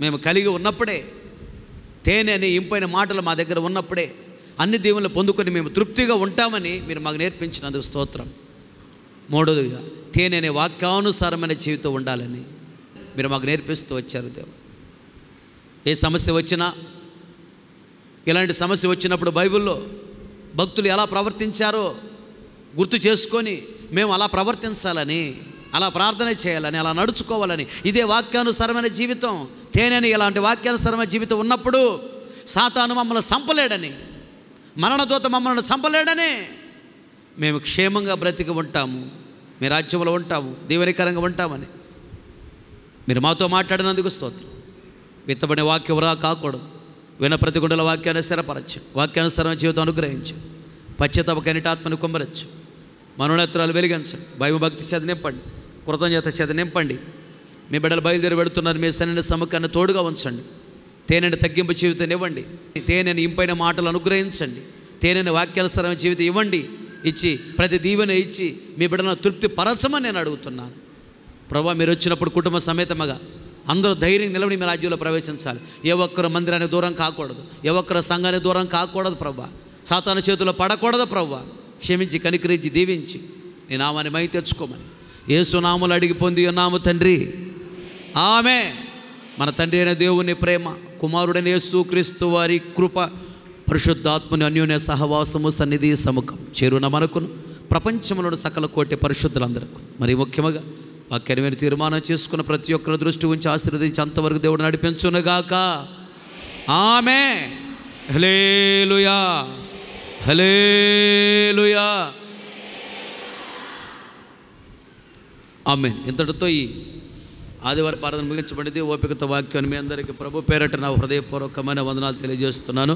మేము కలిగి ఉన్నప్పుడే, తేనె అనే ఇంపైన మాటలు మా దగ్గర ఉన్నప్పుడే అన్ని దీవెనలు పొందుకొని మేము తృప్తిగా ఉంటామని మీరు మాకు నేర్పించినందుకు స్తోత్రం. మూడోదిగా తేనె అనే వాక్యానుసారమైన జీవితం ఉండాలని మీరు మాకు నేర్పిస్తూ వచ్చారు. దేవ, ఏ సమస్య వచ్చినా, ఇలాంటి సమస్య వచ్చినప్పుడు బైబిల్లో భక్తులు ఎలా ప్రవర్తించారో గుర్తు చేసుకొని మేము అలా ప్రవర్తించాలని, అలా ప్రార్థన చేయాలని, అలా నడుచుకోవాలని. ఇదే వాక్యానుసారమైన జీవితం. తేనెని ఇలాంటి వాక్యానుసారమైన జీవితం ఉన్నప్పుడు సాతాను మమ్మల్ని చంపలేడని, మరణదూత మమ్మల్ని చంపలేడని, మేము క్షేమంగా బ్రతికి ఉంటాము, మీ రాజ్యంలో ఉంటాము, దీవెనకరంగా ఉంటామని మీరు మాతో మాట్లాడినందుకు స్తోత్రం. విత్తబడిన వాక్యం వృధా కాకూడదు. విన ప్రతి గుండెల వాక్యాన్ని స్థిరపరచు, వాక్యానుసారమైన జీవితం అనుగ్రహించు, పశ్చాత్తాప కనిటాత్మను కుమ్మరచ్చు, మనోనేత్రాలు వెలిగించండి, భయభక్తి చేత నింపండి, కృతజ్ఞత చేత నింపండి. మీ బిడ్డలు బయలుదేరి పెడుతున్నారు, మీ సరైన సముఖాన్ని తోడుగా ఉంచండి. తేనెని తగ్గింపు జీవితాన్ని ఇవ్వండి. తేనెని ఇంపైన మాటలు అనుగ్రహించండి. తేనెని వాక్యానుసారమైన జీవితం ఇవ్వండి. ఇచ్చి ప్రతి దీవెన ఇచ్చి మీ బిడ్డలను తృప్తి పరచమని నేను అడుగుతున్నాను. ప్రభా, మీరు వచ్చినప్పుడు కుటుంబ సమేతముగా అందరూ ధైర్యం నిలబడి మీ రాజ్యంలో ప్రవేశించాలి. ఏ ఒక్కరు మందిరానికి దూరం కాకూడదు, ఏ ఒక్కరు సంఘానికి దూరం కాకూడదు ప్రభా. సాతాను చేతిలో పడకూడదు ప్రభా. క్షమించి కనికరించి దీవించి నీ నామాన్ని మై తెచ్చుకోమని యేసు నామములో అడిగి పొంది ఉన్నాము తండ్రి, ఆమె. మన తండ్రి అయిన దేవుని ప్రేమ, కుమారుడైన యేసు క్రీస్తు వారి కృప, పరిశుద్ధాత్మని అన్యోన్య సహవాసము, సన్నిధి, సముఖం చేరున మనకును ప్రపంచంలోని సకల కోటి పరిశుద్ధులందరికీ, మరి ముఖ్యంగా వాక్యాన్ని మీరు తీర్మానం చేసుకున్న ప్రతి ఒక్కరి దృష్టి ఉంచి ఆశీర్వదించి అంతవరకు దేవుడు నడిపించునుగాక. ఆమె. హల్లెలూయా, హల్లెలూయా, ఆమేన్. ఇంతటితో ఈ ఆదివారం ప్రార్థన ముగించబడింది. ఓపికతో వాక్యాన్ని మీ అందరికీ ప్రభు పేరట నా హృదయపూర్వకమైన వందనాలు తెలియజేస్తున్నాను.